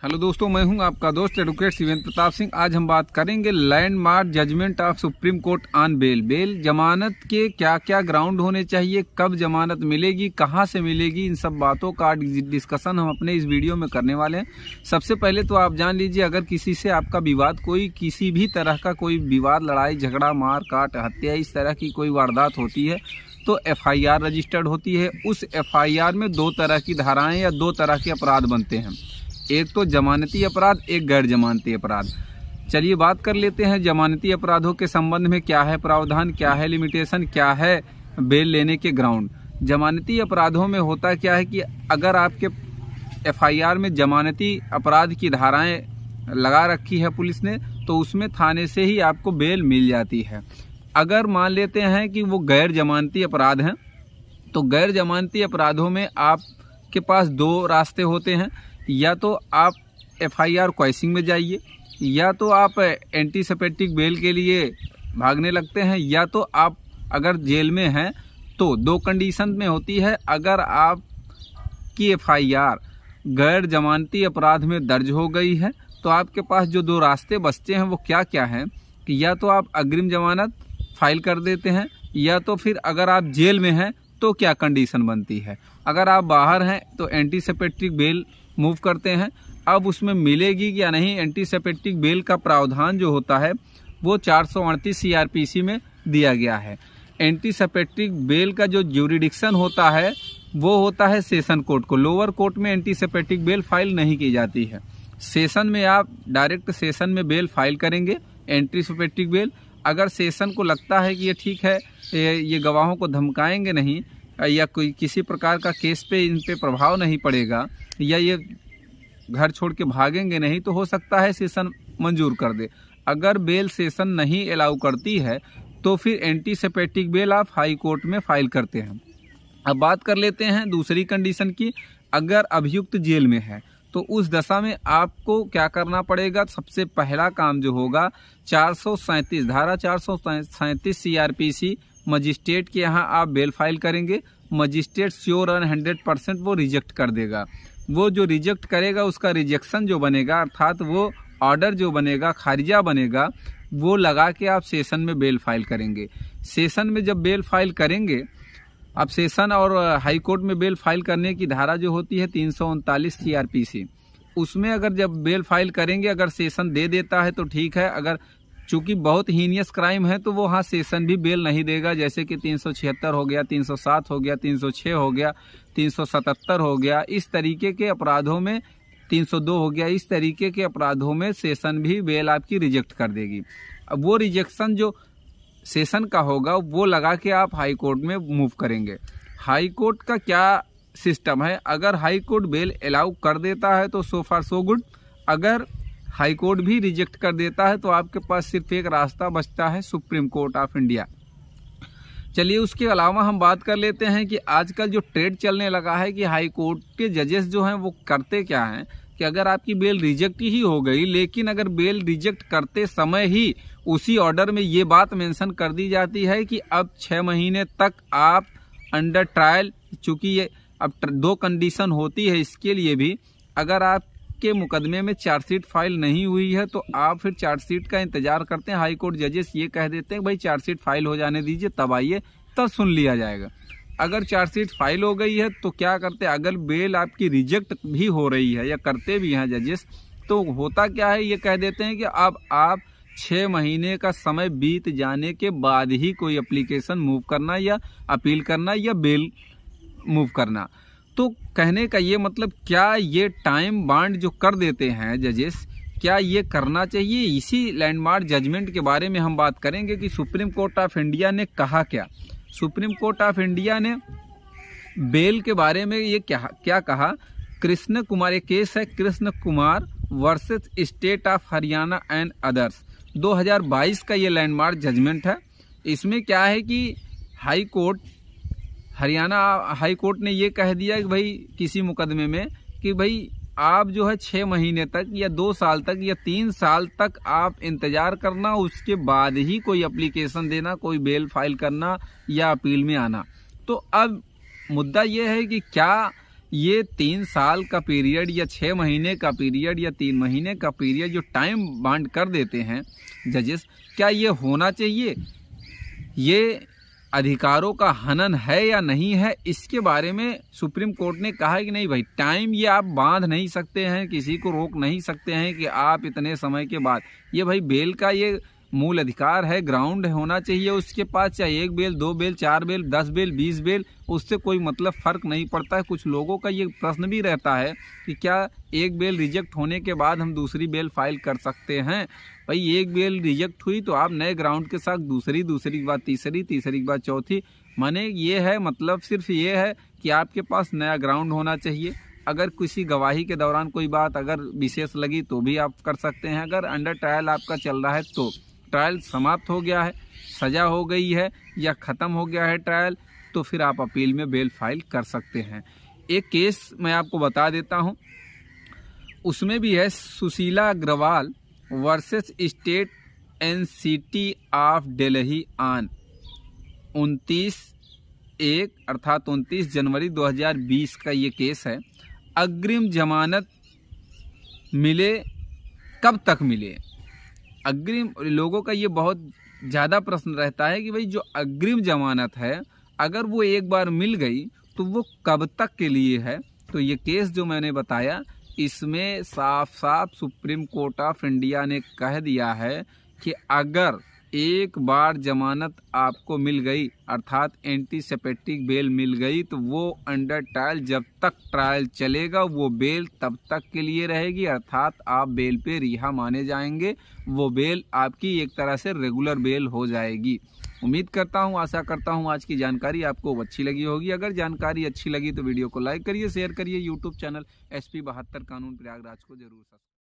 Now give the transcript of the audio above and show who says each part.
Speaker 1: Hello दोस्तों, मैं हूं आपका दोस्त एडवोकेट शिवेंद्र प्रताप सिंह। आज हम बात करेंगे landmark judgment of supreme court on bail. जमानत के क्या क्या ग्राउंड होने चाहिए, कब जमानत मिलेगी, कहां से मिलेगी, इन सब बातों का डिस्कशन हम अपने इस वीडियो में करने वाले हैं। सबसे पहले तो आप जान लीजिए, अगर किसी से आपका विवाद, कोई किसी भी तरह का कोई विवाद, लड़ाई झगड़ा, मार काट, हत्या, इस तरह की कोई वारदात होती है तो FIR रजिस्टर्ड होती है। उस FIR में दो तरह की धाराएं या दो तरह के अपराध बनते हैं, एक तो जमानती अपराध, एक गैर जमानती अपराध। चलिए बात कर लेते हैं जमानती अपराधों के संबंध में क्या है प्रावधान, क्या है लिमिटेशन, क्या है बेल लेने के ग्राउंड। जमानती अपराधों में होता क्या है कि अगर आपके FIR में जमानती अपराध की धाराएं लगा रखी है पुलिस ने, तो उसमें थाने से ही आपको बेल मिल जाती है। अगर मान लेते हैं कि वो गैर जमानती अपराध हैं, तो गैर जमानती अपराधों में आपके पास दो रास्ते होते हैं। या तो आप FIR क्वैशिंग में जाइए, या तो आप एंटीसिपेटिक बेल के लिए भागने लगते हैं, या तो आप अगर जेल में हैं तो दो कंडीशन में होती है। अगर आपकी FIR गैर जमानती अपराध में दर्ज हो गई है तो आपके पास जो दो रास्ते बचते हैं वो क्या क्या हैं कि या तो आप अग्रिम जमानत फाइल कर देते हैं, या तो फिर अगर आप जेल में हैं तो क्या कंडीशन बनती है। अगर आप बाहर हैं तो एंटीसिपेटिक बेल मूव करते हैं। अब उसमें मिलेगी या नहीं, एंटीसिपेटिक बेल का प्रावधान जो होता है वो 438 CRPC में दिया गया है। एंटीसिपेटिक बेल का जो ज्यूरिडिक्शन होता है वो होता है सेशन कोर्ट को। लोअर कोर्ट में एंटीसिपेटिक बेल फाइल नहीं की जाती है। सेशन में आप डायरेक्ट सेशन में बेल फाइल करेंगे एंटीसिपेटिक बेल। अगर सेशन को लगता है कि ये ठीक है, ये गवाहों को धमकाएंगे नहीं, या कोई किसी प्रकार का केस पे इन पे प्रभाव नहीं पड़ेगा, या ये घर छोड़ के भागेंगे नहीं, तो हो सकता है सेशन मंजूर कर दे। अगर बेल सेशन नहीं अलाउ करती है तो फिर एंटीसिपेटिक बेल आप हाई कोर्ट में फाइल करते हैं। अब बात कर लेते हैं दूसरी कंडीशन की। अगर अभियुक्त जेल में है तो उस दशा में आपको क्या करना पड़ेगा। सबसे पहला काम जो होगा, 437 धारा 437 CRPC मजिस्ट्रेट के यहाँ आप बेल फाइल करेंगे। मजिस्ट्रेट श्योर 100% वो रिजेक्ट कर देगा। वो जो रिजेक्ट करेगा उसका रिजेक्शन जो बनेगा, अर्थात वो ऑर्डर जो बनेगा, खारिजा बनेगा, वो लगा के आप सेशन में बेल फाइल करेंगे। सेशन में जब बेल फाइल करेंगे, अब सेशन और हाई कोर्ट में बेल फाइल करने की धारा जो होती है 339 CRPC, उसमें अगर जब बेल फाइल करेंगे, अगर सेशन दे देता है तो ठीक है। अगर चूंकि बहुत हीनियस क्राइम है तो वो हाँ सेशन भी बेल नहीं देगा, जैसे कि 376 हो गया, 307 हो गया, 306 हो गया, 377 हो गया, इस तरीके के अपराधों में 302 हो गया, इस तरीके के अपराधों में सेशन भी बेल आपकी रिजेक्ट कर देगी। अब वो रिजेक्शन जो सेशन का होगा वो लगा के आप हाई कोर्ट में मूव करेंगे। हाई कोर्ट का क्या सिस्टम है, अगर हाई कोर्ट बेल अलाउ कर देता है तो सो फार सो गुड। अगर हाई कोर्ट भी रिजेक्ट कर देता है तो आपके पास सिर्फ एक रास्ता बचता है, सुप्रीम कोर्ट ऑफ इंडिया। चलिए उसके अलावा हम बात कर लेते हैं कि आजकल जो ट्रेड चलने लगा है कि हाई कोर्ट के जजेस जो हैं वो करते क्या हैं कि अगर आपकी बेल रिजेक्ट ही हो गई, लेकिन अगर बेल रिजेक्ट करते समय ही उसी ऑर्डर में ये बात मेंशन कर दी जाती है कि अब 6 महीने तक आप अंडर ट्रायल, चूंकि ये अब दो कंडीशन होती है इसके लिए भी, अगर आपके मुकदमे में चार्जशीट फाइल नहीं हुई है तो आप फिर चार्जशीट का इंतजार करते हैं। हाई कोर्ट जजेस ये कह देते हैं भाई चार्जशीट फाइल हो जाने दीजिए, तब आइए, तब सुन लिया जाएगा। अगर चार्जशीट फाइल हो गई है तो क्या करते हैं, अगर बेल आपकी रिजेक्ट भी हो रही है या करते भी हैं जजेस, तो होता क्या है, ये कह देते हैं कि अब आप 6 महीने का समय बीत जाने के बाद ही कोई एप्लीकेशन मूव करना या अपील करना या बेल मूव करना। तो कहने का ये मतलब, क्या ये टाइम बाउंड जो कर देते हैं जजेस, क्या ये करना चाहिए? इसी लैंडमार्क जजमेंट के बारे में हम बात करेंगे कि सुप्रीम कोर्ट ऑफ इंडिया ने कहा क्या। सुप्रीम कोर्ट ऑफ इंडिया ने बेल के बारे में ये क्या कहा। कृष्ण कुमार, ये केस है Krishna Kumar versus state of Haryana and others, 2022 का ये लैंडमार्क जजमेंट है। इसमें क्या है कि high court, Haryana high court ने ये कह दिया कि भाई किसी मुकदमे में कि भाई आप जो है 6 महीने तक या 2 साल तक या 3 साल तक आप इंतजार करना, उसके बाद ही कोई एप्लीकेशन देना, कोई बेल फाइल करना या अपील में आना। तो अब मुद्दा ये है कि क्या ये 3 साल का पीरियड या 6 महीने का पीरियड या 3 महीने का पीरियड जो टाइम बाउंड कर देते हैं जजेस, क्या ये होना चाहिए? ये अधिकारों का हनन है या नहीं है, इसके बारे में सुप्रीम कोर्ट ने कहा कि नहीं भाई, टाइम ये आप बांध नहीं सकते हैं, किसी को रोक नहीं सकते हैं कि आप इतने समय के बाद। ये भाई बेल का ये मूल अधिकार है, ग्राउंड होना चाहिए उसके पास, चाहे 1 bail 2 bail 4 bail 10 bail 20 bail, उससे कोई मतलब फ़र्क नहीं पड़ता है। कुछ लोगों का ये प्रश्न भी रहता है कि क्या 1 बेल रिजेक्ट होने के बाद हम दूसरी बेल फाइल कर सकते हैं? भाई 1 बेल रिजेक्ट हुई तो आप नए ग्राउंड के साथ दूसरी के बाद तीसरी के बाद चौथी, माने ये है मतलब सिर्फ ये है कि आपके पास नया ग्राउंड होना चाहिए। अगर किसी गवाही के दौरान कोई बात अगर विशेष लगी तो भी आप कर सकते हैं। अगर अंडर ट्रायल आपका चल रहा है तो ट्रायल समाप्त हो गया है, सज़ा हो गई है या ख़त्म हो गया है ट्रायल, तो फिर आप अपील में बेल फाइल कर सकते हैं। एक केस मैं आपको बता देता हूं, उसमें भी है Sushila Agarwal versus state NCT of Delhi on 29/1 अर्थात 29 जनवरी 2020 का ये केस है। अग्रिम जमानत मिले, कब तक मिले? अग्रिम, लोगों का ये बहुत ज़्यादा प्रश्न रहता है कि भाई जो अग्रिम जमानत है अगर वो एक बार मिल गई तो वो कब तक के लिए है। तो ये केस जो मैंने बताया इसमें साफ साफ सुप्रीम कोर्ट ऑफ इंडिया ने कह दिया है कि अगर एक बार जमानत आपको मिल गई अर्थात एंटीसिपेटिक बेल मिल गई तो वो अंडर ट्रायल जब तक ट्रायल चलेगा वो बेल तब तक के लिए रहेगी, अर्थात आप बेल पे रिहा माने जाएंगे। वो बेल आपकी एक तरह से रेगुलर बेल हो जाएगी। उम्मीद करता हूँ, आशा करता हूँ आज की जानकारी आपको अच्छी लगी होगी। अगर जानकारी अच्छी लगी तो वीडियो को लाइक करिए, शेयर करिए। यूट्यूब चैनल SP 72 कानून प्रयागराज को जरूर सब्सक्राइब